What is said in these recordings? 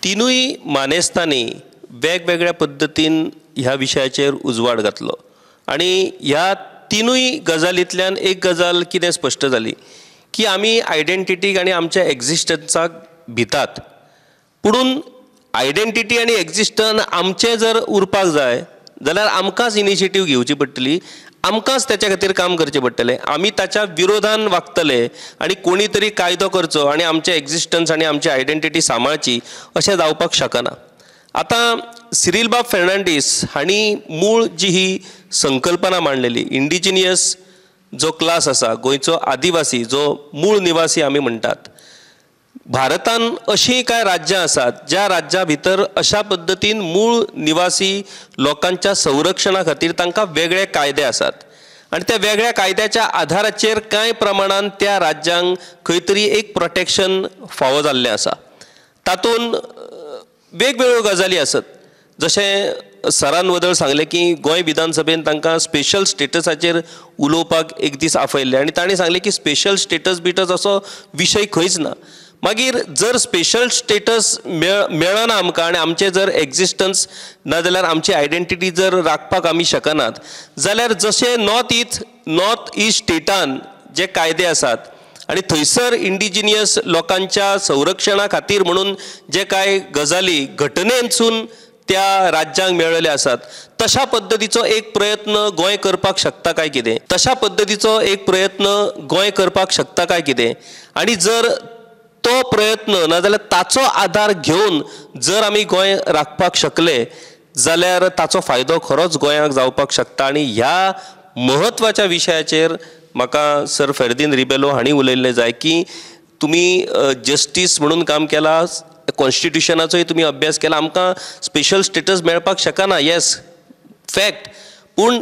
तिनूय मानेस्तांनी वेगवेगळ्या पद्धतीन ह्या विशयाचेर उजवाड घातलो आनी ह्या तिनूय गजालींतल्यान एक गजाल कितें स्पश्ट जाली की आमी आयडेंटिटीक आनी आमच्या एक्झिस्टन्साक भितात, पुणून आयडेंटिटी आनी एक्झिस्टन्स आमचें जर उरपाक जाय जाल्यार आमकांच इनिशिएटीव घेवची पडटली, आमकांच त्याच्या खातीर काम करचें पडटलें. आमी ताच्या विरोधान वागतले आनी कोणी तरी कायदो करचो आनी आमचें एक्झिस्टन्स आनी आमची आयडेंटिटी सांबाळची अशें जावपाक शकना. आतां सिरिलबाब फेर्नांडीस हांणी मूळ जी ही संकल्पना मांडलेली इंडिजिनियस जो क्लास आसा, गोंयचो आदिवासी जो मूळ निवासी आमी म्हणटात, भारतान अशीं कांय राज्यां आसात ज्या राज्या भितर अशा पद्दतीन मूळ निवासी लोकांच्या संरक्षणा खातीर तांकां वेगळे कायदे आसात आनी त्या वेगळ्या कायद्याच्या आधाराचेर कांय प्रमाणान त्या राज्यांक खंय तरी एक प्रोटेक्शन फावो जाल्लें आसा. तातूंत वेगवेगळ्यो गजाली आसत, जशें सरान वदळ सांगलें की गोंय विधानसभेन तांकां स्पेशल स्टेटसाचेर उलोवपाक एक दीस आपयल्लें आनी ताणें सांगलें की स्पेशल स्टेटस बिटस असो विशय खंयच ना. मागीर जर स्पेशल स्टेटस मेळना आमकां आनी आमचें जर एक्झिस्टन्स नाजाल्यार आमची आयडेंटिटी जर राखपाक आमी शकनात जाल्यार जशें नॉर्थ ईस्ट स्टेटान जे कायदे आसात आनी थंयसर इंडिजिनियस लोकांच्या संरक्षणा खातीर म्हणून जे कांय गजाली घटनेंतसून त्या राज्यांक मेळ्ळेले आसात, तशा पद्दतीचो एक प्रयत्न गोंय करपाक शकता काय कितें, तशा पद्दतीचो एक प्रयत्न गोंय करपाक शकता काय कितें. आनी जर तो प्रयत्न नाजाल्यार ताचो आधार घेवन जर आमी गोंय राखपाक शकले जाल्यार ताचो फायदो खरोच गोंयाक जावपाक शकता. आनी ह्या म्हत्वाच्या विशयाचेर म्हाका सर फेर्दिन रिबेलो हांणी उलयल्लें जाय की तुमी जस्टीस म्हणून काम केलां, कॉन्स्टिट्युशनाचोय तुमी अभ्यास केला, आमकां स्पेशल स्टेटस मेळपाक शकना, येस फॅक्ट, पूण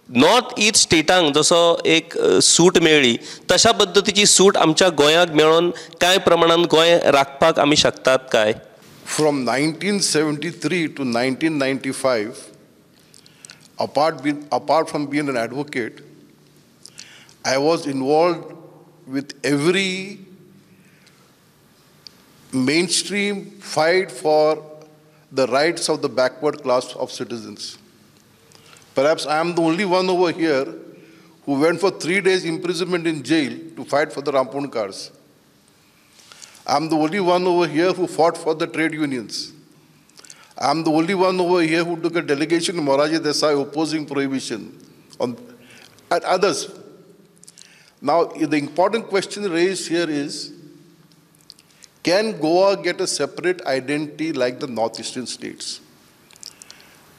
नॉर्थ ईस्ट स्टेटांक जसो एक सूट मेळ्ळी तशा पद्दतीची सूट आमच्या गोंयाक मेळोन कांय प्रमाणान गोंय राखपाक आमी शकतात काय? From 1973 to 1995, apart from being an advocate, I was involved with every mainstream fight for the rights of the backward class of citizens. Perhaps I am the only one over here who went for 3 days imprisonment in jail to fight for the Ramponkars. I am the only one over here who fought for the trade unions. I am the only one over here who took a delegation to Morarji Desai opposing prohibition and others. Now, the important question raised here is, can Goa get a separate identity like the northeastern states?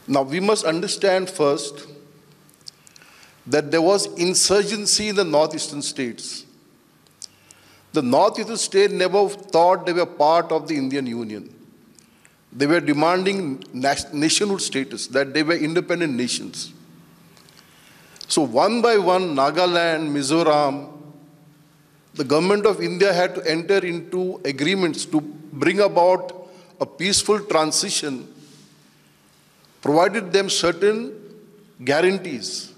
Now, we must understand first that there was insurgency in the northeastern states. The northeastern states never thought they were part of the Indian Union. They were demanding nationhood status, that they were independent nations. So one by one, Nagaland, Mizoram, the government of India had to enter into agreements to bring about a peaceful transition, provided them certain guarantees.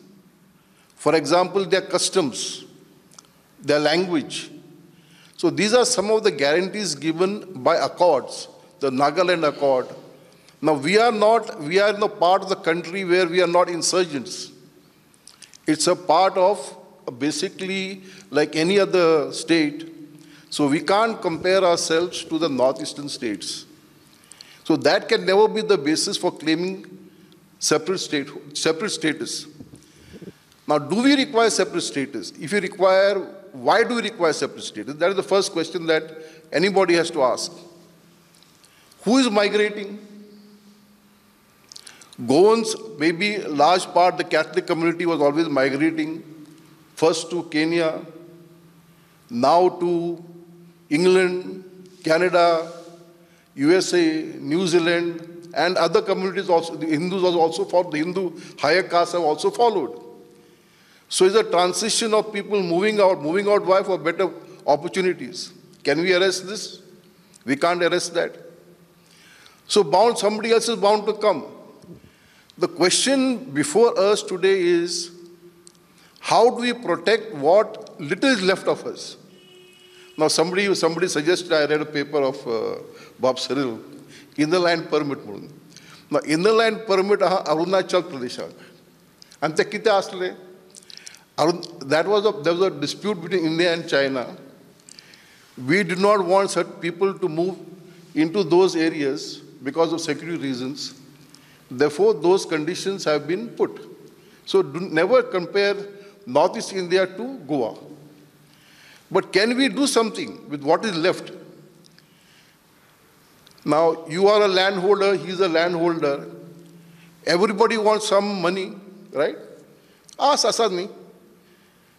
For example, their customs, their language. So these are some of the guarantees given by accords, the Nagaland Accord. Now we are in a part of the country where we are not insurgents. It's a part of basically like any other state. So we can't compare ourselves to the northeastern states. So that can never be the basis for claiming separate status. Now, do we require separate status? If you require, why do we require separate status? That is the first question that anybody has to ask. Who is migrating? Goans, maybe a large part, the Catholic community was always migrating, first to Kenya, now to England, Canada, USA, New Zealand, and other communities also. The Hindus also followed, the Hindu higher castes have also followed. So it's a transition of people moving out why? For better opportunities. Can we arrest this? We can't arrest that. So somebody else is bound to come. The question before us today is, how do we protect what little is left of us? Now somebody suggested, I read a paper of Bob Cyril. Inner line permit म्हणून. Inner line permit आहा अरुणाचल प्रदेशाक आनी ते कितें आसलें there was a dispute between India and China. We did not want such people to move into those areas because of security reasons. Therefore, those conditions have been put. So never compare Northeast India to Goa. But can we do something with what is left? Now, you are a landholder, he is a landholder. Everybody wants some money, right? Ask Asani.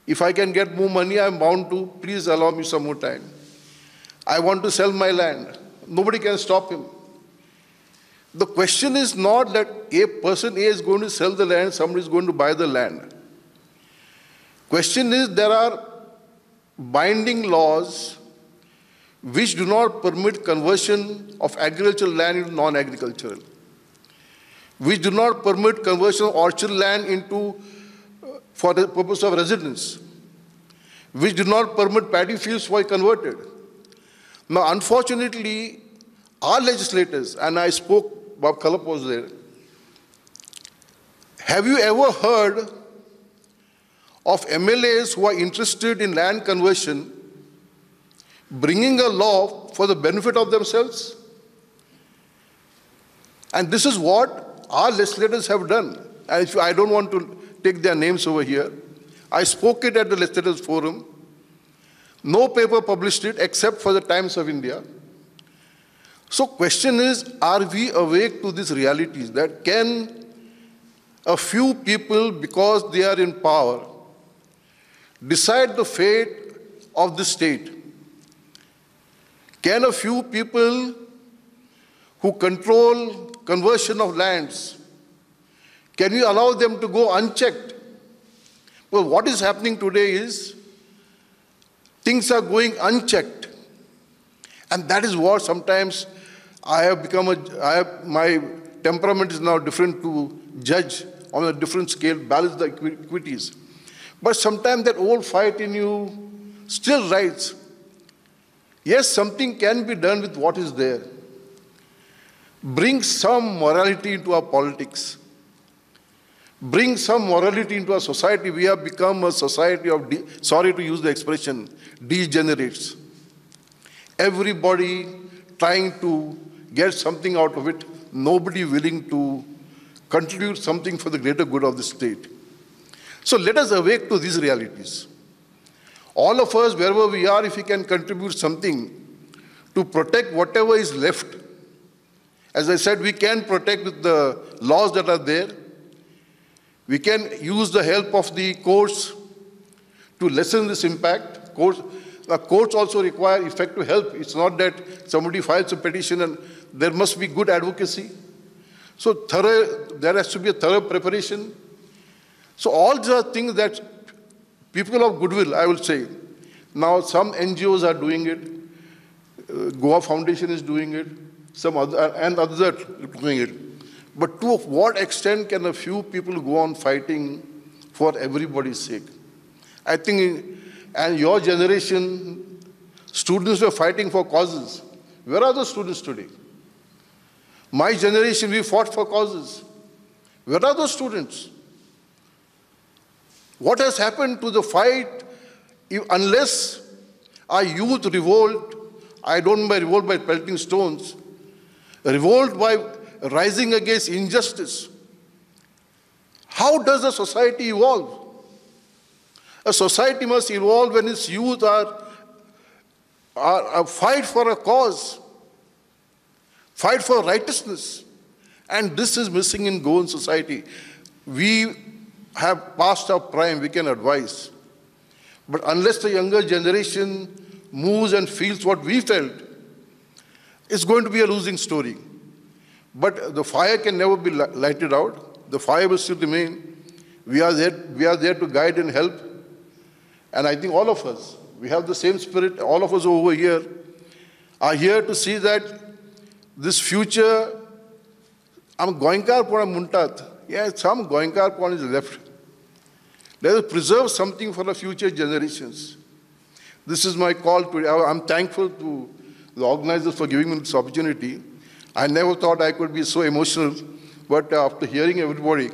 If I can get more money, I am bound to. Please allow me some more time. I want to sell my land. Nobody can stop him. The question is not that a person A is going to sell the land, somebody is going to buy the land. Question is there are binding laws which do not permit conversion of agricultural land into non-agricultural, which do not permit conversion of orchard land into for the purpose of residence, which do not permit paddy fields to be converted. Now, unfortunately, our legislators, and I spoke, Bob Khalap was there, have you ever heard of MLAs who are interested in land conversion bringing a law for the benefit of themselves? And this is what our legislators have done. And if I don't want to take their names over here. I spoke it at the Legislators Forum. No paper published it except for the Times of India. So question is, are we awake to these realities that can a few people, because they are in power, decide the fate of the state? Can a few people who control conversion of lands, can we allow them to go unchecked? Well, what is happening today is things are going unchecked. And that is what sometimes I have become my temperament is now different to judge on a different scale, balance the equities. But sometimes that old fight in you still rises. Yes, something can be done with what is there. Bring some morality into our politics. Bring some morality into our society. We have become a society of, sorry to use the expression, degenerates. Everybody trying to get something out of it, nobody willing to contribute something for the greater good of the state. So let us awake to these realities. All of us, wherever we are, if we can contribute something to protect whatever is left. As I said, we can protect with the laws that are there. We can use the help of the courts to lessen this impact. Courts also require effective help. It's not that somebody files a petition and there must be good advocacy. So there has to be a thorough preparation. So all these are things that people of goodwill, I will say. Now some NGOs are doing it. Goa Foundation is doing it. Some other, and others are doing it. But to what extent can a few people go on fighting for everybody's sake? I think, and your generation, students were fighting for causes. Where are those students today? My generation, we fought for causes. Where are those students? What has happened to the fight? Unless our youth revolt, I don't mean by revolt by pelting stones, revolt by rising against injustice. How does a society evolve? A society must evolve when its youth are fight for a cause, fight for righteousness. And this is missing in Goan society. We have passed our prime, we can advise. But unless the younger generation moves and feels what we felt, it's going to be a losing story. But the fire can never be lighted out. The fire will still remain. We are there to guide and help. And I think all of us, we have the same spirit. All of us over here are here to see that this future, I'm Goinkar Pona Muntat. Yeah, some Goinkar Pona is left. Let us preserve something for the future generations. This is my call today. I'm thankful to the organizers for giving me this opportunity. I never thought I could be so emotional, but after hearing everybody,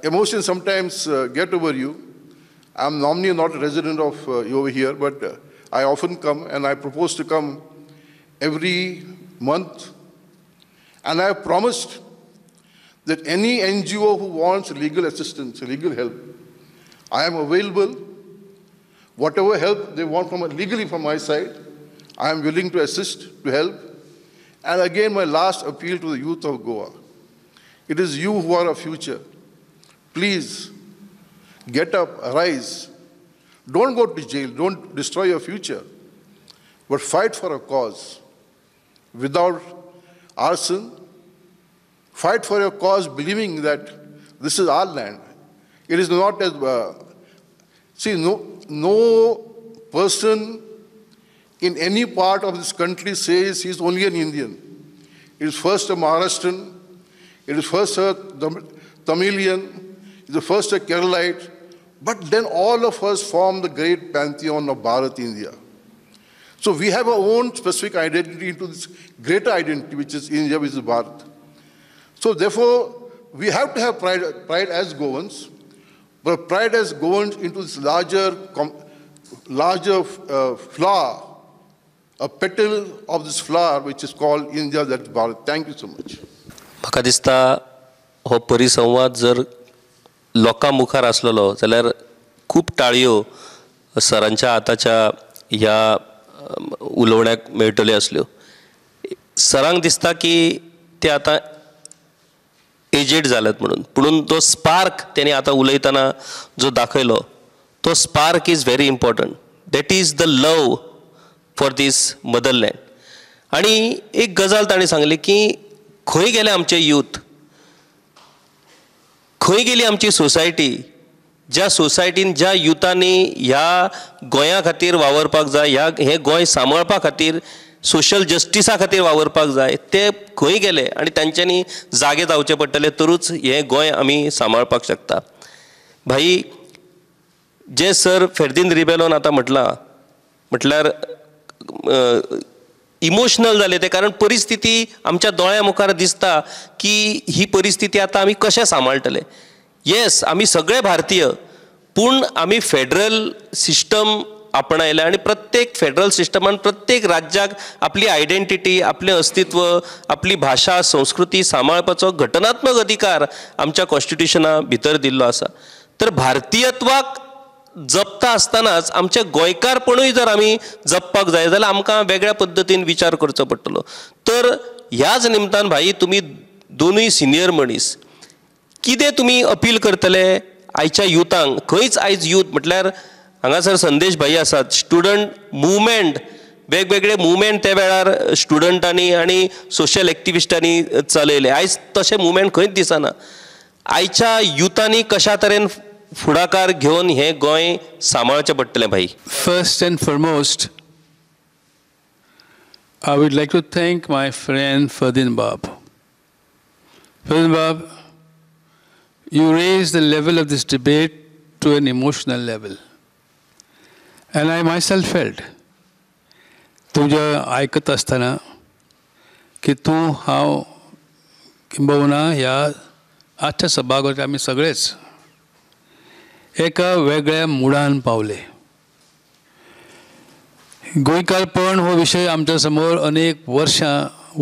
emotions sometimes get over you. I'm normally not a resident of over here, but I often come, and I propose to come every month. And I have promised that any NGO who wants legal assistance, legal help, I am available. Whatever help they want legally from my side, I am willing to assist, to help. And again, my last appeal to the youth of Goa. It is you who are our future. Please, get up, arise. Don't go to jail, don't destroy your future, but fight for a cause without arson. Fight for your cause believing that this is our land. It is not as, no person in any part of this country says he's only an Indian. It is first a Maharashtrian, it is first a Tamilian, it is first a Keralite, but then all of us form the great pantheon of Bharat, India. So we have our own specific identity into this greater identity, which is India, which is Bharat. So therefore, we have to have pride as Goans, but pride as Goans into this larger flower, a petal of this flower, which is called India, that's Bharat. Thank you so much. म्हाका दिसता हो परिसंवाद जर लोकां मुखार आसलेलो जाल्यार खूब ताळयो सरांच्या आताच्या ह्या उलोवण्याक मेळटल्यो आसल्यो. सरांक दिसता की ते आतां एजेड जाल्यात म्हणून, पुणून तो स्पार्क तेणी आतां उलयतना जो दाखयलो तो spark is very important. That is the love for this motherland. आनी एक गजाल ताणें सांगली की खंय गेले आमचे यूथ, खंय गेली आमची सोसायटी, ज्या सोसायटीन ज्या युथांनी ह्या गोंया खातीर वावरपाक जाय, हे गोंय सांबाळपा खातीर सोशल जस्टिसा खातीर वावरपाक जाय, ते खंय गेले आनी तांच्यांनी जागे जावचे पडटले तरूच हें गोंय आमी सांबाळपाक शकता. भाई, जे सर फेर्दीन रिबेलोन आतां म्हटल्यार इमोशनल जाले ते, कारण परिस्थिती आमच्या दोळ्या मुखार दिसता की ही परिस्थिती आतां आमी कशें सांबाळटले. येस, आमी सगळे भारतीय, पूण आमी फेडरल सिस्टम आपणायला आनी प्रत्येक फेडरल सिस्टमान प्रत्येक राज्याक आपली आयडेंटिटी, आपलें अस्तित्व, आपली भाशा, संस्कृती सांबाळपाचो घटनात्मक अधिकार आमच्या कॉन्स्टिट्युशना भितर दिल्लो आसा. तर भारतीयत्वाक जपता आसतनाच आमचे गोंयकारपणूय जर आमी जपपाक जाय जाल्यार आमकां वेगळ्या पद्दतीन विचार करचो पडटलो. तर ह्याच निमतान भाई, तुमी दोनूय सिनियर मनीस, कितें तुमी अपील करतले आयच्या युथांक? खंयच आयज यूथ म्हटल्यार हांगासर संदेश भाई आसात, स्टुडंट मुवमेंट, वेगवेगळे मुवमेंट त्या वेळार स्टुडंटांनी आनी सोशल एक्टिविस्टांनी चलयले. आयज तशें मुवमेंट खंयच दिसना. आयच्या युथांनी कशा तरेन फुडाकार घेवन हें गोंय सांबाळचें पडटलें भाई? First and foremost, I would like to thank my friend Ferdin Bab. Ferdin Bab, you raised the level of this debate to an emotional level. And I myself felt, तुझ्या ऐकत असताना की तूं हांव किंबहुना ह्या आजच्या सभागृहात आमी सगळेच एका वेगळ्या मुडान पावले. गोंयकारपण हो विशय आमच्या समोर अनेक वर्सां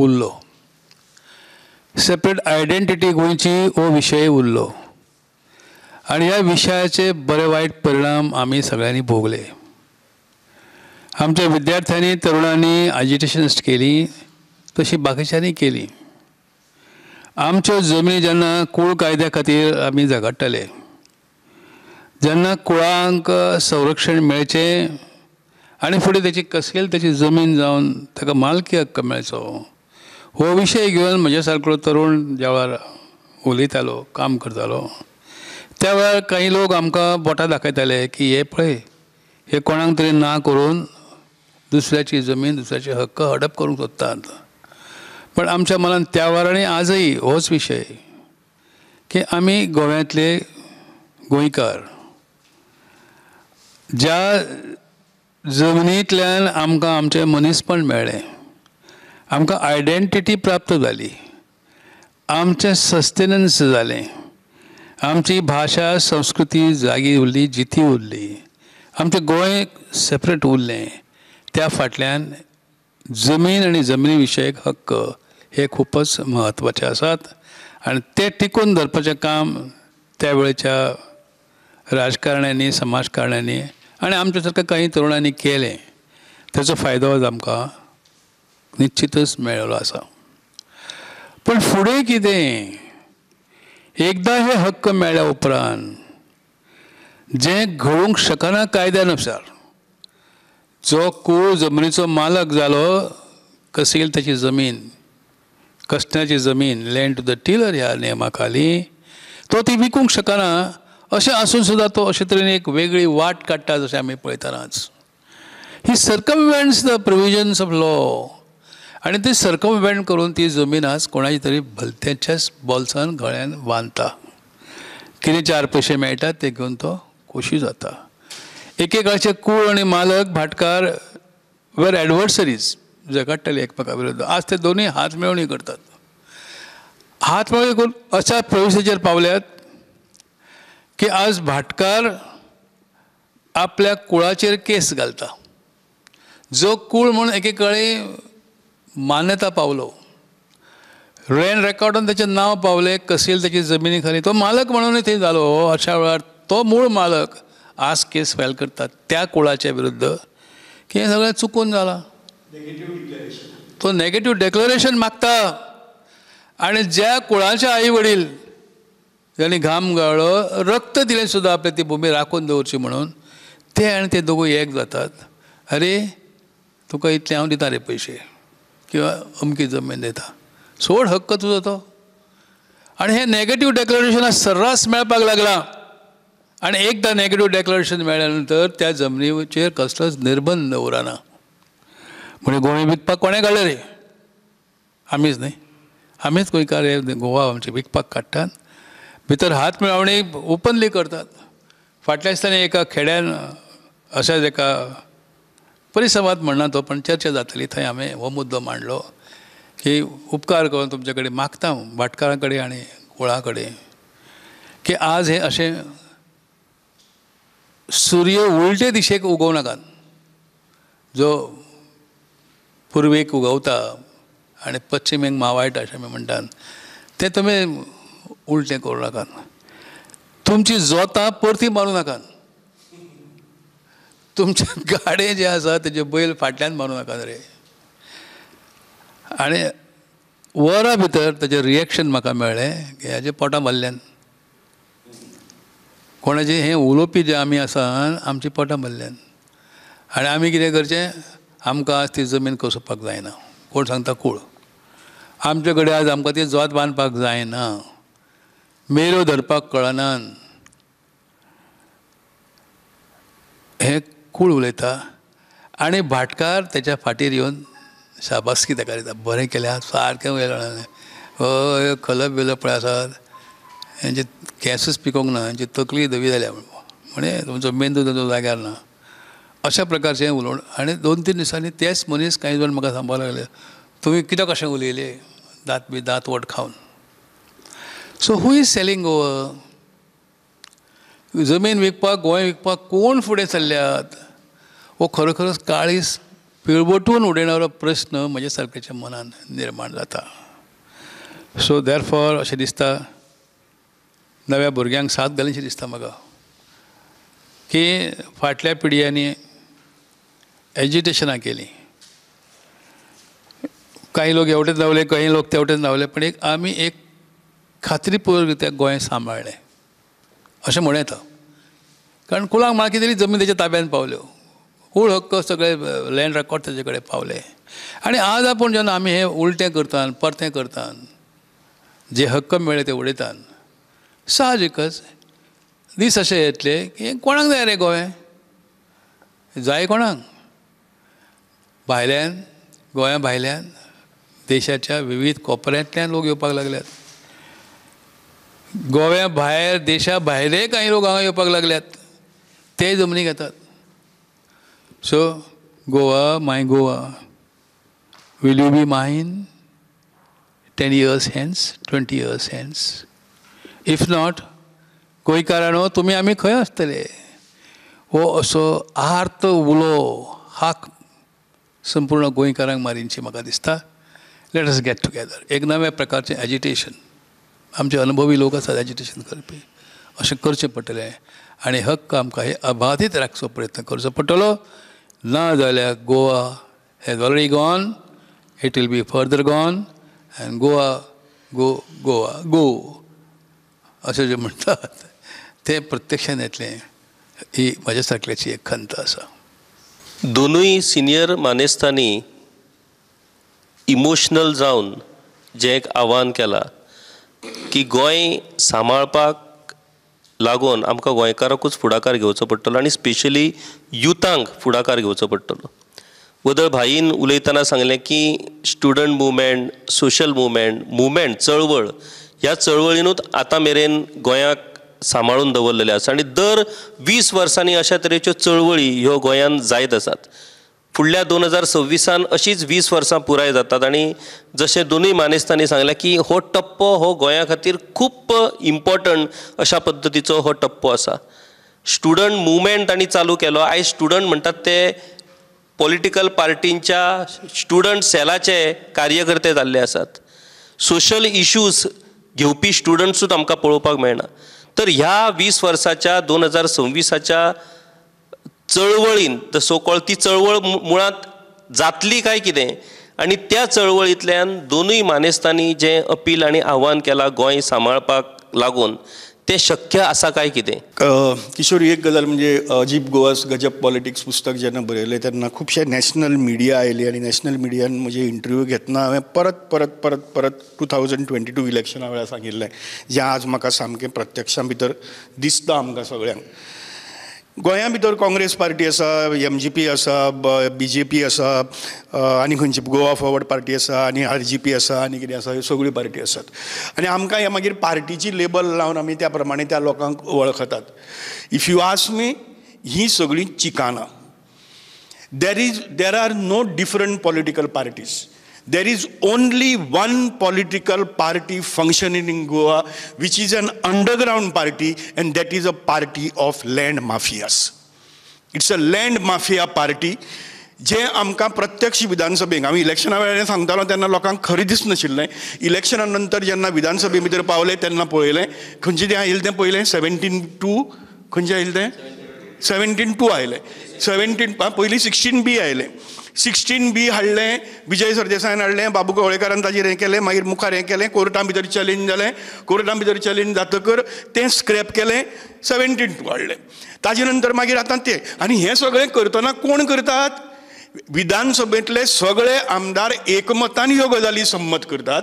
उरलो. सेपरेट आयडेंटिटी गोंयची हो विशय उरलो. आनी ह्या विशयाचे बरे वायट परिणाम आमी सगळ्यांनी भोगले. आमच्या विद्यार्थ्यांनी, तरुणांनी एजिटेशन्स केली, तशी बाकीच्यांनी केली. आमच्यो जमनी जेन्ना कूळ कायद्या खातीर आमी झगडटाले, जेन्ना कुळांक संरक्षण मेळचें आनी फुडें तेची कसेल तेची जमीन जावन ताका मालकी हक्क मेळचो, हो विशय घेवन म्हज्या सारको तरूण ज्या वेळार उलयतालो, काम करतालो, त्या वेळार काही लोक आमकां बोटां दाखयताले की हे पळय, हे कोणाक तरी ना करून दुसऱ्याची जमीन, दुसऱ्याचे हक्क हडप करूंक सोदतात. पण आमच्या मनान त्या वेळार आनी आजय होच विशय की आमी गोव्यांतले गोंयकार, ज्या जमनींतल्यान आमकां आमचें मनीसपण मेळ्ळें आमकां आयडेंटिटी प्राप्त जाली, आमचें सस्टेनन्स जालें, आमची भाशा संस्कृती जागी उरली, जिती उरली, आमचें गोंय सेपरेट उरलें. त्या फाटल्यान जमीन आनी जमनी विशयक हक्क हे खूपच म्हत्वाचे आसात आनी ते टिकून धरपाचें काम त्या वेळेच्या राजकारण्यांनी, समाजकारण्यांनी आनी आमच्या सारक्या काही तरुणांनी केलें. ताचो फायदो आज आमकां निश्चितच मेळ्ळो आसा. पण फुडें कितें? एकदां हे हक्क मेळ्ळ्या उपरांत जें घडोवंक शकना कायद्यानुसार, जो कूळ जमनीचो मालक जालो, कसील ताची जमीन, कसण्याची जमीन, लँड टू द टिलर ह्या नेमा खाली, तो ती विकूंक शकना. अशें आसून सुद्दां तो अशे तरेन एक वेगळी वाट काडटा जशें आमी पळयतानाच. ही सर्कमवेंट्स द प्रोविजन्स ऑफ लॉ आनी ती सर्कमवेंट करून ती जमीन आज कोणाची तरी भलत्याच्याच बोल्सान गळ्यान बांदता. कितें 4 पयशे मेळटात ते घेवन तो खोशी जाता. एकेकाळचे कूळ आनी मालक, भाटकार वेर एडवर्सरीज, झगडटाले एकमेका विरुद्ध. आज ते दोनूय हात मेळोवणी करतात. हात मेळोवणी करून अशा प्रवेशाचेर पावल्यात की आज भाटकार आपल्या कुळाचेर केस घालता. जो कूळ म्हणून एकेकाळी मान्यता पावलो, लँड रेकॉर्डान ताचें नांव पावलें, कसील ताची जमिनी खाली, तो मालक म्हणूनय थंय जालो. अशा वेळार तो मूळ मालक आज केस फायल करतात त्या कुळाच्या विरुद्ध की हें सगळें चुकून जालां. तो नेगेटिव्ह डेक्लरेशन मागता. आनी ज्या कुळाचे आई वडील जाणी घाम गाळ्ळो, रक्त दिलें सुद्दां आपली ती भुमी राखून दवरची म्हणून, ते आनी ते दोगूय एक जातात. अरे तुका इतले हांव दिता रे पयशे, किंवा अमकी जमीन दिता, सोड हक्क तुजो तो. आनी हें नेगेटिव्ह डेक्लरेशन आज सर्रास मेळपाक लागलां. आनी एकदां नेगेटिव्ह डेक्लरेशन मेळ्ळ्या नंतर त्या जमनीचेर कसलोच निर्बंध उरना. म्हणजे गोंय विकपाक कोणें काडलें रे? आमीच न्ही. आमीच गोंयकार हे गोवा आमचे विकपाक काडटात. भितर हात मेळोवणी ओपनली करतात. फाटल्या दिसांनी एका खेड्यान अशाच एका परिसंवाद म्हणना तो, पण चर्चा जातली, थंय हांवें हो मुद्दो मांडलो की उपकार करून तुमचे कडेन मागता भाटकारा कडेन आनी कुळा कडेन की आज हे अशें सूर्य उलटे दिशेक उगोव नाकात. जो पुर्वेक उगवता आनी पश्चिमेक मावळटा अशें आमी म्हणटात, तें तुमी उलटें करूं नाकात. तुमची जोतां परती मारूं नाकात. तुमचें गाडें जें आसा तेजे बैल फाटल्यान मारूं नाकात रे. आनी वरा भितर ताचें रिएक्शन म्हाका मेळ्ळें की हाजें पोटां भरल्यान. कोणाचें हें उलोवपी जे आमी आसात, आमची पोटां भरल्यान. आनी आमी कितें करचें? आमकां आज ती जमीन कसोवपाक जायना. कोण सांगता? कूळ. आमचे कडेन आज आमकां ती जोत बांदपाक जायना. मेरो धरपाक कळनात. हें कूळ उलयता आनी भाटकार तेच्या फाटीर येवन शाबासकी ताका दिता. बरें केलें, सारकें उलयलें. हय खलप बिलप पळय आसात, हेंचे केंसूच पिकोवंक ना, हेंची तकली धवी जाल्या म्हणे, तुमचो मेंदू ताचो जाग्यार ना. अशा प्रकारचें उलोवण. आनी 2-3 दिसांनी तेच मनीस कांय जाण म्हाका सांगपाक लागले, तुमी कित्याक अशें उलयले दात वट खावन. So who is selling Goa? जमीन विकपाक, गोंय विकपाक कोण फुडें चल्ल्यात? हो खरोखरच काळीज पिळवटून उडयणारो प्रश्न म्हज्या सारक्याच्या मनान निर्माण जाता. सो देरफॉर अशें दिसता, नव्या भुरग्यांक साथ घालीनशें दिसता म्हाका की फाटल्या पिळग्यांनी एज्युटेशनां केलीं. काही लोक एवटेच रावले, काही लोक तेवटेच रावले, पण आमी एक खात्रीपूर्वक रित्या गोंय सांबाळ्ळें अशें म्हणूं येता. कारण कुळाक माळकी तरी जमीन तेच्या ताब्यान पावल्यो, कूळ हक्क सगळे लँड रेकॉर्ड तेजे कडेन पावले. आनी आज आपूण जेन्ना आमी हें उलटें करतात, परतें करतात, जे हक्क मेळ्ळे ते उडयतात, साहजिकच दीस अशे येतले की कोणाक जाय रे गोंय? जाय कोणाक? भायल्यान, गोंया भायल्यान, देशाच्या विविध कोपऱ्यांतल्यान लोक येवपाक लागल्यात. गोव्या भायर, देशा भायले काही लोक हांगा येवपाक लागल्यात. ते जमनीक येतात. So Goa, my Goa Will you be mine 10 years hence, 20 years hence? If not, गोंयकारांनो तुमी आमी खंय आसतले? हो असो आर्त उलो हाक संपूर्ण गोंयकारांक मारीनची म्हाका दिसता. Let us get together. एक नव्या प्रकारचें एजिटेशन, आमचे अनुभवी लोक आसात एजिटेशन करपी, अशें करचें पडटलें आनी हक्क आमकां हे अबाधीत राखचो प्रयत्न करचो पडटलो. ना जाल्यार Goa has already gone, it will be further gone, and गो अशें जें म्हणटात तें प्रत्यक्षान येतलें, ही म्हाज्या सारक्याची एक खंत आसा. दोनूय सिनियर मानेस्तांनी इमोशनल जावन जें एक आव्हान केलां की गोंय सांबाळपाक लागून आमकां गोंयकाराकूच फुडाकार घेवचो पडटलो आनी स्पेशली युथांक फुडाकार घेवचो पडटलो. वदळ भाईन उलयतना सांगलें की स्टुडंट मुवमेंट, सोशल मुवमेंट चळवळ, ह्या चळवळीनूच आतां मेरेन गोंयाक सांबाळून दवरलेले आसा आनी दर 20 वर्सांनी अशा तरेच्यो चळवळी ह्यो गोंयांत जायत आसात. फुडल्या 2026 अशीच 20 वर्सां पुराय जातात आनी जशें दोनूय मानेस्तांनी सांगलें की हो टप्पो हो गोंया खातीर खूब इम्पॉर्टंट अशा पद्दतीचो हो टप्पो आसा. स्टुडंट मुवमेंट तांणी चालू केलो. आयज स्टुडंट म्हणटात ते पॉलिटिकल पार्टींच्या स्टुडंट सेलाचे कार्यकर्ते जाल्ले आसात. सोशल इश्यूज घेवपी स्टुडंट्सूच आमकां पळोवपाक मेळना. तर ह्या 20 वर्साच्या 2026 चळवळीन सो कॉल्ड ती चळवळ मुळात जातली काय कितें, आनी त्या चळवळींतल्यान दोनूय मानेस्तांनी जें अपील आनी आव्हान केलां गोंय सांबाळपाक लागून, तें शक्य आसा काय कितें? किशोर, एक गजाल म्हणजे अजीब गोवास गजब पॉलिटिक्स पुस्तक जेन्ना बरयलें तेन्ना खुबशे नॅशनल मिडिया आयली आनी नॅशनल मिडियान म्हजे इंटरव्यू घेतना हांवें परत 2022 इलेक्शना वेळार सांगिल्लें, जें आज म्हाका सामकें प्रत्यक्षां भितर दिसता आमकां सगळ्यांक. गोंया भितर काँग्रेस पार्टी आसा, MGP आसा, BJP आसा, आनी खंयची गोवा फॉरवर्ड पार्टी आसा, आनी RGP आसा, आनी कितें आसा, ह्यो सगळ्यो पार्टी आसात. आनी आमकां हे मागीर पार्टीची लेबल लावन आमी त्या प्रमाणे त्या लोकांक वळखतात. इफ यू आस्क मी, ही सगळीं चिकाना. There are no different political parties. There is only one political party functioning in Goa, which is an underground party, and that is a party of land mafias. It's a land mafia party. जे आमकां प्रत्यक्ष विधानसभेक आमी इलेक्शना वेळार सांगतालो तेन्ना लोकांक खरें दिसनाशिल्लें. इलेक्शना नंतर जेन्ना विधानसभे भितर पावले तेन्ना पळयलें खंयचें तें आयिल्लें तें पळयलें 17-2 खंयचें आयिल्लें तें 17-2 आयलें. 17 पयलीं 16B आयलें. 16B हाडलें, विजय सरदेसायान हाडलें, बाबू कवळेकारान ताजेर हें केलें, मागीर मुखार हें केलें, कोर्टा भितर चॅलेंज जालें, कोर्टा भितर चॅलेंज जातकर तें स्क्रॅप केलें, 17-2 हाडलें. ताजे नंतर मागीर आतां तें. आनी हें सगळें करतना कोण करतात? विधानसभेंतले सगळे आमदार एकमतान ह्यो गजाली संमत करतात.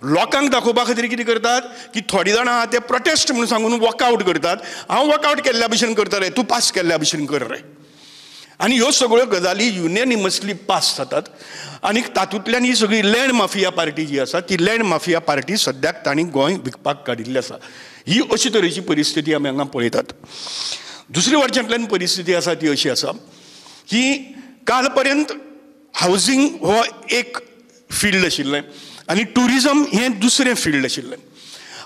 लोकांक दाखोवपा खातीर कितें करतात की थोडीं जाणां आहा ते प्रोटेस्ट म्हणून सांगून वॉकआवट करतात. हांव वॉकआवट केल्ल्या भशेन करता रे, तूं पास केल्ल्या भशेन कर रे. आनी ह्यो सगळ्यो गजाली युनेनिमसली पास जातात. आनी तातूंतल्यान ही सगळी लँड माफिया पार्टी जी आसा ती लँड माफिया पार्टी सद्याक तांणी गोंय विकपाक काडिल्ली आसा. ही अशी तरेची परिस्थिती आमी हांगा पळयतात. दुसरे वटच्यातल्यान परिस्थिती आसा ती अशी आसा की काल पर्यंत हावजींग हो एक फिल्ड आशिल्लें आनी टुरिजम हें दुसरें फिल्ड आशिल्लें.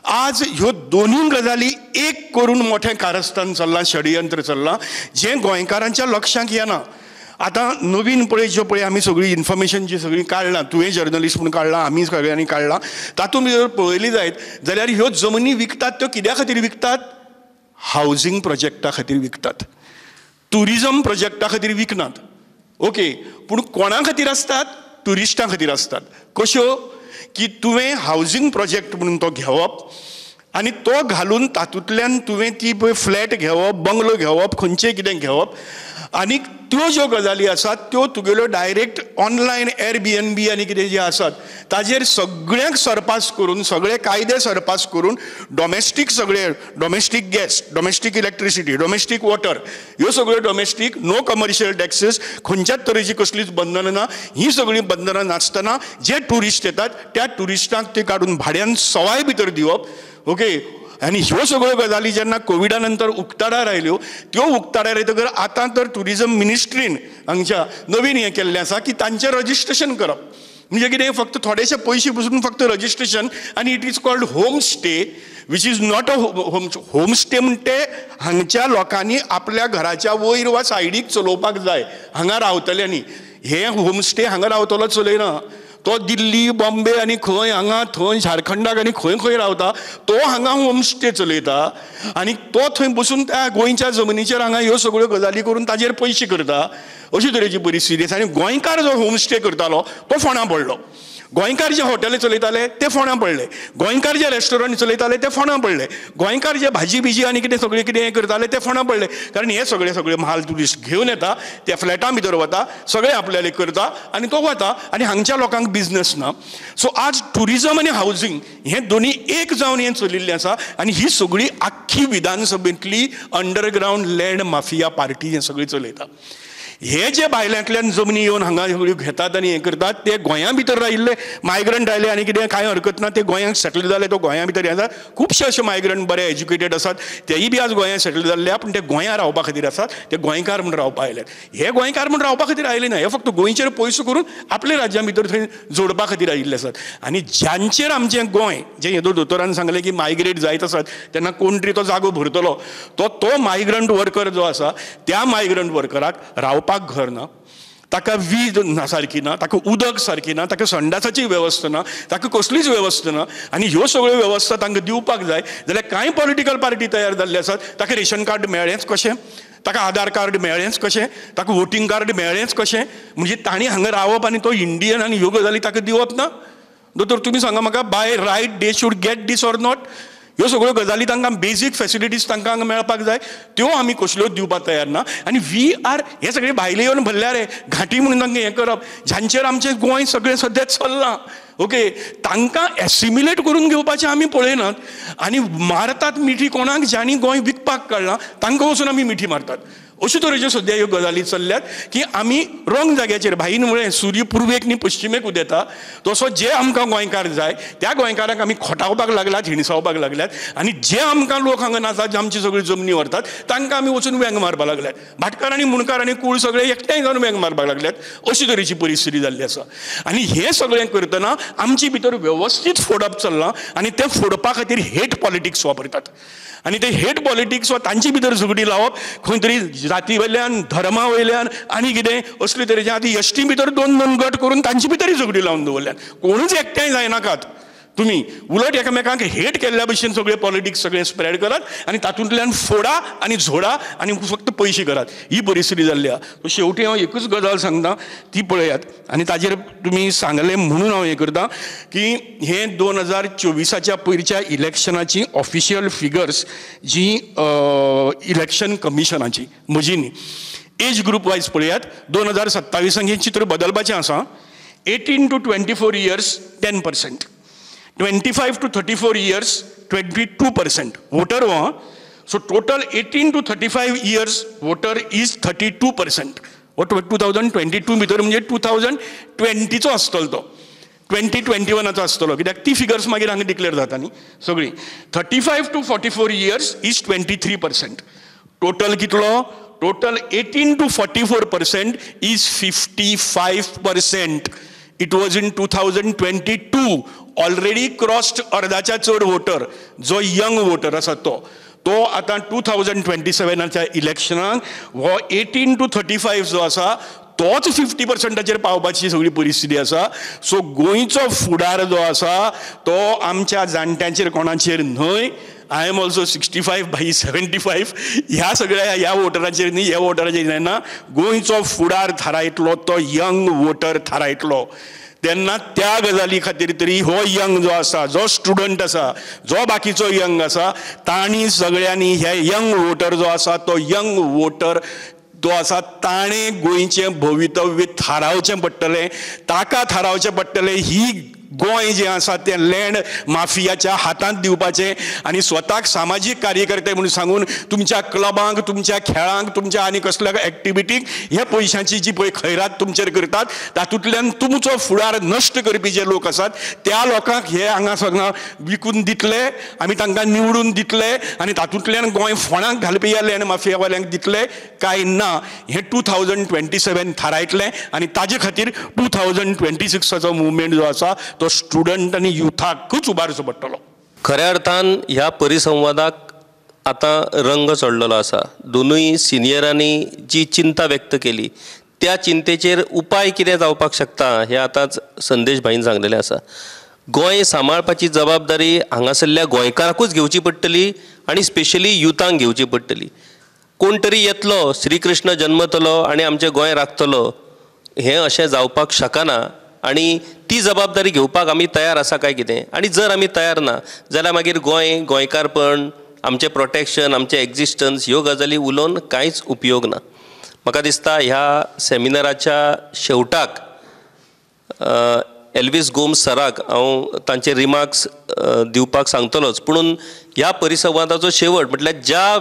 आज ह्यो दोनूय गजाली एक करून मोठें कारस्थान चल्लां, षडयंत्र चल्लां, जें गोंयकारांच्या लक्षांत येना. आतां नवीन पळय ज्यो पळय आमी सगळी इन्फॉर्मेशन जी सगळी काडलां, तुवें जर्नलिस्ट म्हणून काडलां, आमी सगळ्यांनी काडलां, तातूंत भितर पळयली जायत जाल्यार ह्यो जमनी विकतात त्यो कित्या खातीर विकतात? हावजींग प्रोजेक्टा खातीर विकतात, टुरिजम प्रोजेक्टा खातीर विकनात. ओके, पूण कोणा खातीर आसतात? टुरिस्टां खातीर आसतात. कश्यो की तुवें हावजींग प्रोजेक्ट म्हणून तो घेवप आनी तो घालून तातूंतल्यान तुवें ती पळय फ्लॅट घेवप, बंगलो घेवप, खंयचें कितें घेवप, आनी त्यो ज्यो गजाली आसात त्यो तुगेल्यो डायरेक्ट ऑनलायन Airbnb आनी कितें जे आसात ताजेर सगळ्यांक सरपास करून, सगळे कायदे सरपास करून डॉमेस्टीक सगळे domestic gas, domestic electricity, domestic water, ह्यो सगळ्यो डॉमेस्टीक, नो कमर्शियल टॅक्सीस, खंयच्याच तरेची कसलीच बंधनां ना. ही सगळीं बंधनां नासतना जे ट्युरिस्ट येतात त्या ट्युरिस्टांक ते काडून भाड्यान सवाय भितर दिवप. ओके, आनी ह्यो सगळ्यो गजाली जेन्ना कोविडा नंतर उक्ताडार आयल्यो, त्यो उक्ताडार येतकर आतां तर टुरिजम मिनिस्ट्रीन हांगच्या नवीन हें केल्लें आसा की तांचें रजिस्ट्रेशन करप. म्हणजे कितें फक्त थोडेशे पयशे बसून फक्त रजिस्ट्रेशन आनी it is called home stay which is not a home stay म्हणटे हांगच्या लोकांनी आपल्या घराच्या वयर वा सायडीक चलोवपाक जाय हांगा रावतल्यांनी. हे होम स्टे हांगा रावतलो चलयना, तो दिल्ली बॉम्बे आनी खंय हांगा थंय झारखंडाक आनी खंय खंय रावता तो हांगा होम स्टे चलयता आनी तो थंय बसून त्या गोंयच्या जमनीचेर हांगा ह्यो सगळ्यो गजाली करून ताजेर पयशे करता. अशे तरेची परिस्थिती आसा. आनी गोंयकार जो होम स्टे करतालो तो फोंडा पडलो. गोंयकार जे हॉटेल चलयताले ते फोंडा पडले. गोंयकार जे रेस्टॉरंट चलयताले ते फोंडा पडले. गोंयकार जे भाजी बिजी आनी कितें सगळें कितें करताले ते फोंडा पडले. कारण हे सगळे म्हाल ट्युरिस्ट घेवन येता, त्या फ्लॅटा भितर वता, सगळे आपल्याले करता आनी तो वता आनी हांगच्या लोकांक बिझनस ना. सो आज टुरिजम आनी हावजींग हे दोनी एक जावन हे चलिल्लें आसा. आनी ही सगळी आख्खी विधानसभेंतली अंडरग्रावंड लँड माफिया पार्टी हें सगळी चलयता. हे जे भायल्यांतल्यान जमनी येवन हांगा घेतात आनी हें करतात ते गोंया भितर राविल्ले मायग्रंट आयले आनी कितें कांय हरकत ना, ते गोंयांत सेटल जाले, तो गोंया भितर येतात. खुबशे अशे मायग्रंट बरे एज्युकेटेड आसात, तेयी बी आज गोंयांत सेटल जाल्ले, पूण ते गोंया रावपा खातीर आसात, ते गोंयकार म्हूण रावपा आयले. हे गोंयकार म्हूण रावपा खातीर आयले ना, हे फक्त गोंयचेर पयसो करून आपल्या राज्या भितर थंय जोडपा खातीर आयिल्ले आसात. आनी ज्यांचेर आमचें गोंय, जें येदो दोतोरान सांगलें की मायग्रेट जायत आसात तेन्ना कोण तरी तो जागो भरतलो, तो मायग्रंट वर्कर जो आसा त्या मायग्रंट वर्कराक रावपाक घर ना, ताका वीज सारकी ना, ताका उदक सारकी ना, ताका संडासाची वेवस्था ना, ताका कसलीच वेवस्था ना. आनी ह्यो सगळ्यो वेवस्था तांकां दिवपाक जाय जाल्यार कांय पॉलिटिकल पार्टी तयार जाल्ले आसात. ताका रेशन कार्ड मेळ्ळेंच कशें, ताका आधार कार्ड मेळ्ळेंच कशें, ताका वोटींग कार्ड मेळ्ळेंच कशें, म्हणजे तांणी हांगा रावप आनी तो इंडियन आनी ह्यो गजाली ताका दिवप ना. दोतोर तुमी सांगा म्हाका, by right they should get this or not. ह्यो सगळ्यो गजाली तांकां बेजीक फॅसिलिटीज तांकां हांगा मेळपाक जाय, त्यो आमी कसल्योच दिवपाक तयार ना. आनी वी आर हे सगळे भायले येवन भरल्या रे घाटी म्हणून तांकां हें करप, ज्यांचेर आमचें गोंय सगळें सद्या चल्लां. ओके, तांकां एसिमिलेट करून घेवपाचें आमी पळयनात आनी मारतात मिठी कोणाक ज्यांनी गोंय विकपाक काडलां तांकां वचून आमी मिठी मारतात. अशे तरेच्यो सद्या ह्यो गजाली चल्ल्यात की आमी रॉंग जाग्याचेर, भाईन म्हळें सूर्य पुर्वेक न्ही पश्चिमेक उदेता, तसो जे आमकां गोंयकार जाय त्या गोंयकाराक आमी खोटावपाक लागल्यात, हिणसावपाक लागल्यात. आनी जे आमकां लोक हांगा नातात, जे आमची सगळी जमनी व्हरतात तांकां आमी वचून वेंग मारपाक लागल्यात. भाटकार आनी मुणकार आनी कूळ सगळे एकठांय जावन वेंग मारपाक लागल्यात. अशी तरेची परिस्थिती जाल्ली आसा. आनी हें सगळें करतना आमचे भितर वेवस्थीत फोडप चल्लां आनी तें फोडपा खातीर हेट पॉलिटिक्स वापरतात. आनी ते हेट पॉलिटिक्स वा तांचे भितर झगडी लावप, खंय तरी जाती वयल्यान, धर्मा वयल्यान आनी कितें असले तरेचे. आतां एसटी भितर दोन गट करून तांचे भितरय झगडी लावन दवरल्यात. कोणूच एकठांय जायनाकात तुमी, उलट एकामेकांक हेट केल्ल्या भशेन सगळे पॉलिटिक्स सगळें स्प्रेड करात आनी तातूंतल्यान फोडा आनी झोडा आनी फक्त पयशे करात. ही परिस्थिती जाल्ली आहा. सो शेवटी हांव एकूच गजाल सांगता, ती पळयात. आनी ताजेर तुमी सांगलें म्हणून हांव हें करतां की हे 2024च्या पयरच्या इलेक्शनाची ऑफिशियल फिगर्स जी इलेक्शन कमिशनाची म्हजी न्ही, एज ग्रुप वायज पळयात. 2027 हें चित्र बदलपाचें आसा. 18 to 24 years 10%, 25 to 34 years 22% voter हो. So total 18 to 35 years voter is 32%. 2022 भितर म्हणजे 2020चो आसतलो तो, 2021 आसतलो, कित्याक ती फिगर्स मागीर हांगा डिक्लेअर जाता न्ही सगळी. 35 to 44 years is 23%. टोटल कितलो? Total 18 to 44% is 55%. It was in 2022 already crossed अर्धाच्या चड वोटर जो यंग वोटर आसा तो आतां 2027च्या इलेक्शनाक हो 18 to 35 जो आसा तोच 50%चेर पावपाची सगळी परिस्थिती आसा. सो गोंयचो फुडार जो आसा तो आमच्या जाणट्यांचेर कोणाचेर न्हय. आय एम ऑल्सो 65/75 ह्या सगळ्या ह्या वोटरांचेर न्ही, ह्या वोटरांचेर जायना. गोंयचो फुडार थारायतलो तो यंग वोटर थारायतलो. तेन्ना त्या गजाली खातीर तरी हो यंग जो आसा, जो स्टुडंट आसा, जो बाकीचो यंग आसा, तांणी सगळ्यांनी हे यंग वोटर जो आसा तो यंग वोटर तो आसा ताणें गोंयचें भवितव्य थारावचें पडटलें. ताका थारावचें पडटलें. ही गोंय जें आसा तें लँड माफियाच्या हातांत दिवपाचें आनी स्वताक सामाजीक कार्यकर्ते म्हणून सांगून तुमच्या क्लबांक, तुमच्या खेळांक, तुमच्या आनी कसल्या एक्टिविटीक ह्या पयशांची जी पळय खैरात तुमचेर करतात तातूंतल्यान तुमचो फुडार नश्ट करपी जे लोक आसात त्या लोकांक हे हांगा सगळं विकून दितले, आमी तांकां निवडून दितले आनी तातूंतल्यान गोंय फोंडांक घालपी ह्या लँड माफियावाल्यांक दितले काय ना हे 2027 थारायतले आनी ताजे खातीर 2026 मुवमेंट जो आसा तो स्टुडंट आनी युथाकूच उबारचो पडटलो. खऱ्या अर्थान ह्या परिसंवादाक आतां रंग चडलेलो आसा. दोनूय सिनियरांनी जी चिंता व्यक्त केली त्या चिंतेचेर उपाय कितें जावपाक शकता हें आतांच संदेश भाईन सांगलेलें आसा. गोंय सांबाळपाची जबाबदारी हांगासरल्या गोंयकारांकूच घेवची पडटली आनी स्पेशली युथांक घेवची पडटली. कोण तरी येतलो, श्रीकृष्ण जल्मतलो आनी आमचें गोंय राखतलो हें अशें जावपाक शकना आनी ती जबाबदारी घेवपाक आमी तयार आसा काय कितें. आनी जर आमी तयार ना जाल्यार मागीर गोंयकारपण, आमचें प्रोटेक्शन, आमचें एक्झिस्टन्स ह्यो गजाली उलोवन कांयच उपयोग ना. म्हाका दिसता ह्या सेमिनाराच्या शेवटाक एल्विस गोम्स सराक हांव तांचे रिमार्क्स दिवपाक सांगतलोच, पुणून ह्या परिसंवादाचो शेवट म्हटल्यार ज्या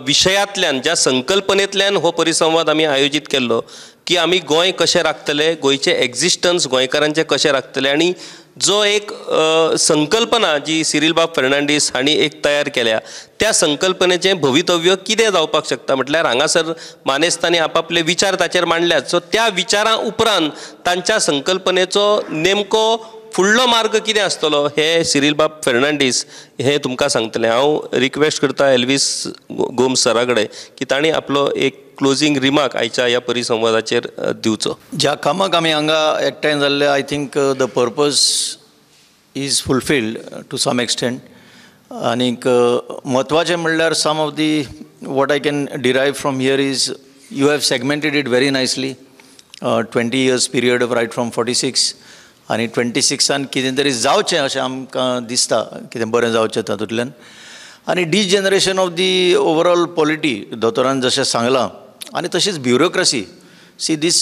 विशयांतल्यान, ज्या संकल्पनेंतल्यान हो परिसंवाद आमी आयोजीत केल्लो की आमी गोंय कशें राखतले, गोंयचें एक्झिस्टन्स गोंयकारांचें कशें राखतले आनी जो एक संकल्पना जी सिरील बाब फेर्नांडीस हांणी एक तयार केल्या त्या संकल्पनेचें भवितव्य कितें जावपाक शकता म्हटल्यार हांगासर मानेस्तांनी आपापले विचार ताचेर मांडल्यात. सो त्या विचारां उपरांत तांच्या संकल्पनेचो नेमको फुडलो मार्ग कितें आसतलो हे सिरील बाब फेर्नांडीस हे तुमकां सांगतले. हांव रिक्वेस्ट करता एल्विस गोम्स सरा कडेन की तांणी आपलो एक क्लोजींग रिमार्क आयच्या ह्या परिसंवादाचेर दिवचो. ज्या कामाक आमी हांगा एकठांय जाल्ले I think the purpose is fulfilled to some extent. आनीक म्हत्वाचें म्हणल्यार some of the what I can derive from here is you have segmented it very nicely. 20 years period right from 46 आनी 26 कितें तरी जावचें अशें आमकां दिसता, कितें बरें जावचें तातूंतल्यान. आनी degeneration of the overall polity दोतोरान जशें सांगलां आनी तशीच ब्युरोक्रसी. सी दीस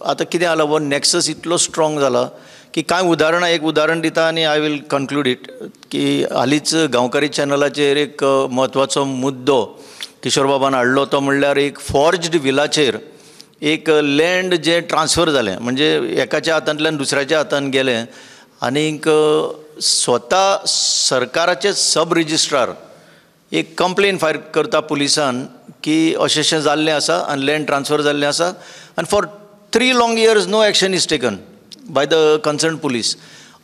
आतां कितें जालां हो नॅक्सस इतलो स्ट्रॉंग जाला की कांय उदाहरणां, एक उदाहरण दिता आनी आय वील कन्क्लूड इट की हालींच गांवकारी चॅनलाचेर एक म्हत्वाचो मुद्दो किशोर बाबान हाडलो तो म्हणल्यार एक फॉर्ज्ड विलाचेर एक लँड जें ट्रान्सफर जालें, म्हणजे एकाच्या हातांतल्यान दुसऱ्याच्या हातान गेलें आनीक स्वता सरकाराचे सब रिजिस्ट्रार एक कंप्लेन फायल करता पुलिसान की अशें जाल्लें आसा आनी लँड ट्रान्सफर जाल्लें आसा आनी for 3 long years no action is taken by the concern police.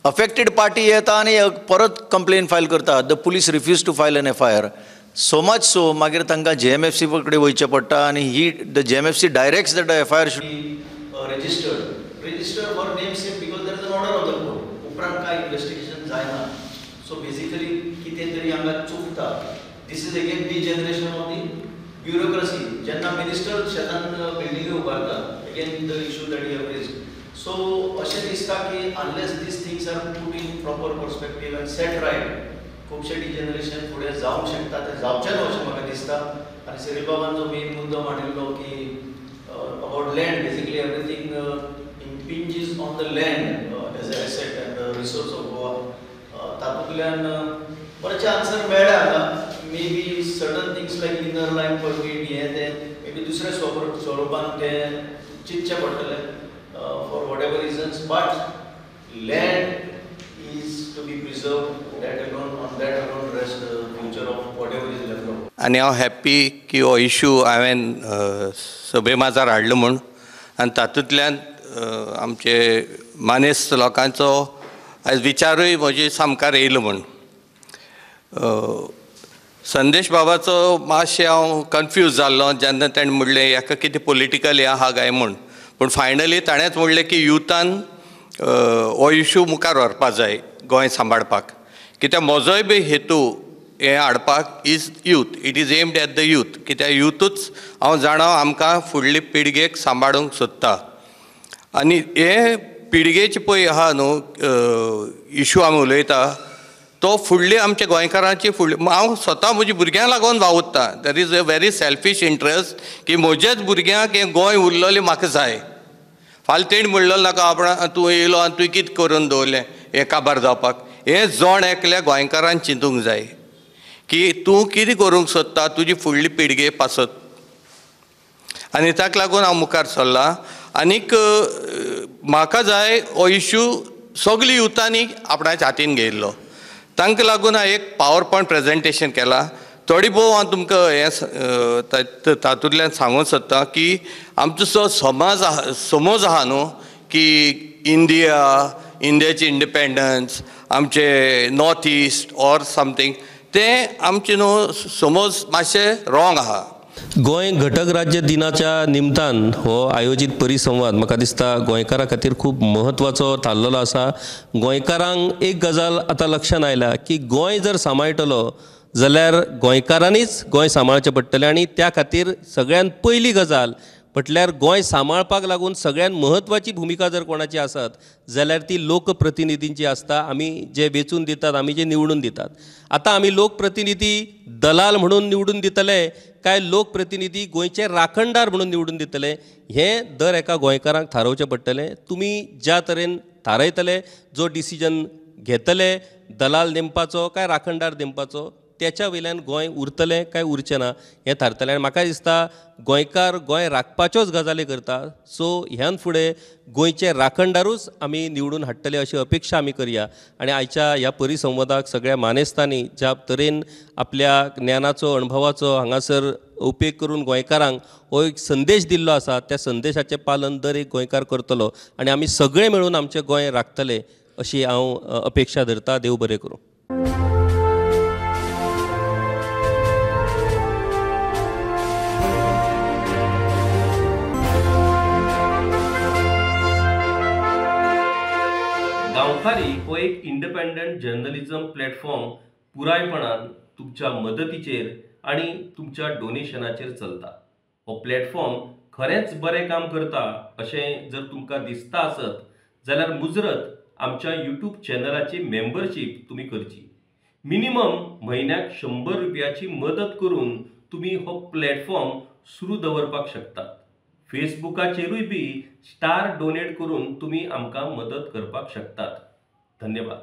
Affected party येता आनी परत कंप्लेन फायल करता. The police refuse to file an FIR. So much so मागीर तांकां JMFC कडेन वयचें पडटा आनी ही the JMFC directs that the FIR should be registered for namesake because there is an order of the court. उपरांत कांय investigation जायना. सो बेसिकली कितें तरी हांगा चुकता. This is again degeneration of the bureaucracy. जेन्ना मिनिस्टर शेतान बिल्डिंगी उबारता again the issue that you have raised. So अशें दिसता की unless this things are put in proper perspective and set right खुबशें डिजनरेशन फुडें जावंक शकता, तें जावचें न्हू अशें म्हाका दिसता. आनी सिरील बाबान जो मेन मुद्दो मांडिल्लो की about land, basically everything impinges on the land as an asset and the resource of Goa. तातूंतल्यान बरेचशे आन्सर मेळ्ळे हांगा. May be certain things like inner line permit हें तें मे बी दुसऱ्या स्वरुपान तें चिंतचें पडटलें for whatever reasons. But land is to be preserve. On that alone rest the future of whatever is left of. आनी हांव happy की हो इशू हांवें सभे माजार हाडलो म्हूण आनी तातूंतल्यान आमचे मानेस्त लोकांचो आयज विचारूय म्हजे सामकार येयलो म्हूण. संदेश बाबाचो मातशें हांव कन्फ्यूज जाल्लो जेन्ना ताणें म्हणलें हेका कितें पॉलिटिकल हें आहा काय म्हूण. पूण फायनली ताणेंच म्हणलें की युथान हो इशू मुखार व्हरपा जाय गोंय सांबाळपाक. कित्याक म्हजोय बी हेतू हें हाडपाक is youth. It is aimed at the youth. कित्याक यूथूच हांव जाणा आमकां फुडली पिळगेक सांबाळूंक सोदता. आनी हे पिळगेचे पळय आहा न्हू इशू आमी उलयता तो फुडली आमच्या गोंयकारांची फुडली. हांव स्वता म्हज्या भुरग्यांक लागून वावुरता. That is a very selfish interest की म्हज्याच भुरग्यांक हें गोंय उरलेलें म्हाका जाय. फाल्यां तेणी म्हणलें नाका आपण तूं येयलो आनी तुवें कितें करून दवरलें हें काबार जावपाक. हें जोण एकल्या गोंयकारान चिंतूंक जाय की तूं कितें करूंक सोदता तुजी फुडली पिळगे पासत. आनी ताका लागून हांव मुखार सरलां. आनीक म्हाका जाय हो इश्यू सगली युथांनी आपणाच्या हातीन घेयल्लो. तांकां लागून हांवें एक पावर पॉयंट प्रेजेंटेशन केलां. थोडी भोव हांव तुमकां हें तातूंतल्यान सांगूंक सोदतां की आमचो जो समज आहा न्हू की इंडियाची इंडिपेंडन्स आमचे नॉर्थ इस्ट ऑर समथींग तें आमचे न्हू समज मातशें रॉंग आहा. गोंय घटक राज्य दिनाच्या निमतान हो आयोजीत परिसंवाद म्हाका दिसता गोंयकारां खातीर खूब महत्वाचो थारलेलो आसा. गोंयकारांक एक गजाल आतां लक्षांत आयल्या की गोंय जर सांबाळटलो जाल्यार गोंयकारांनीच गोंय सांबाळचें पडटलें. आनी त्या खातीर सगळ्यात पयली गजाल म्हटल्यार गोंय सांबाळपाक लागून सगळ्यात महत्वाची भुमिका जर कोणाची आसत जाल्यार ती लोकप्रतिनिधींची आसता. आमी जे वेंचून दितात, आमी जे निवडून दितात. आतां आमी लोकप्रतिनिधी दलाल म्हणून निवडून दितले काय लोकप्रतिनिधी गोंयचे राखणदार म्हणून निवडून दितले हें दर एका गोंयकारांक थारावचें पडटलें. तुमी ज्या तरेन थारयतले, जो डिसिजन घेतले, दलाल नेमपाचो काय राखणदार नेमपाचो, त्याच्या वयल्यान गोंय उरतलें काय उरचें ना हें थारतलें. आनी म्हाका दिसता गोंयकार गोंय राखपाच्योच गजाली करता. सो ह्यान फुडें गोंयचे राखणदारूच आमी निवडून हाडटले अशी अपेक्षा आमी करया. आनी आयच्या ह्या परिसंवादाक सगळ्या मानेस्तांनी ज्या तरेन आपल्या ज्ञानाचो अणभवाचो हांगासर उपेग करून गोंयकारांक हो एक संदेश दिल्लो आसा, त्या संदेशाचें पालन दर एक गोंयकार करतलो आनी आमी सगळे मेळून आमचें गोंय राखतले अशी हांव अपेक्षा धरतां. देव बरें करूं. गांवकारी हो एक इंडिपेंडंट जर्नलिझम प्लॅटफॉर्म पुरायपणान तुमच्या मदतीचेर आणि तुमच्या डोनेशनाचेर चलता. हो प्लॅटफॉर्म खरेंच बरें काम करता अशें जर तुमकां दिसता आसत जाल्यार मुजरत आमच्या यूट्यूब चॅनलाची मेंबरशीप तुमी करची. मिनिमम म्हयन्याक 100 रुपयाची मदत करून तुमी हो प्लॅटफॉर्म सुरू दवरपाक शकतात. फेसबुकाचेरूय बी स्टार डोनेट करून तुमी आमकां मदत करपाक शकतात. धन्यवाद.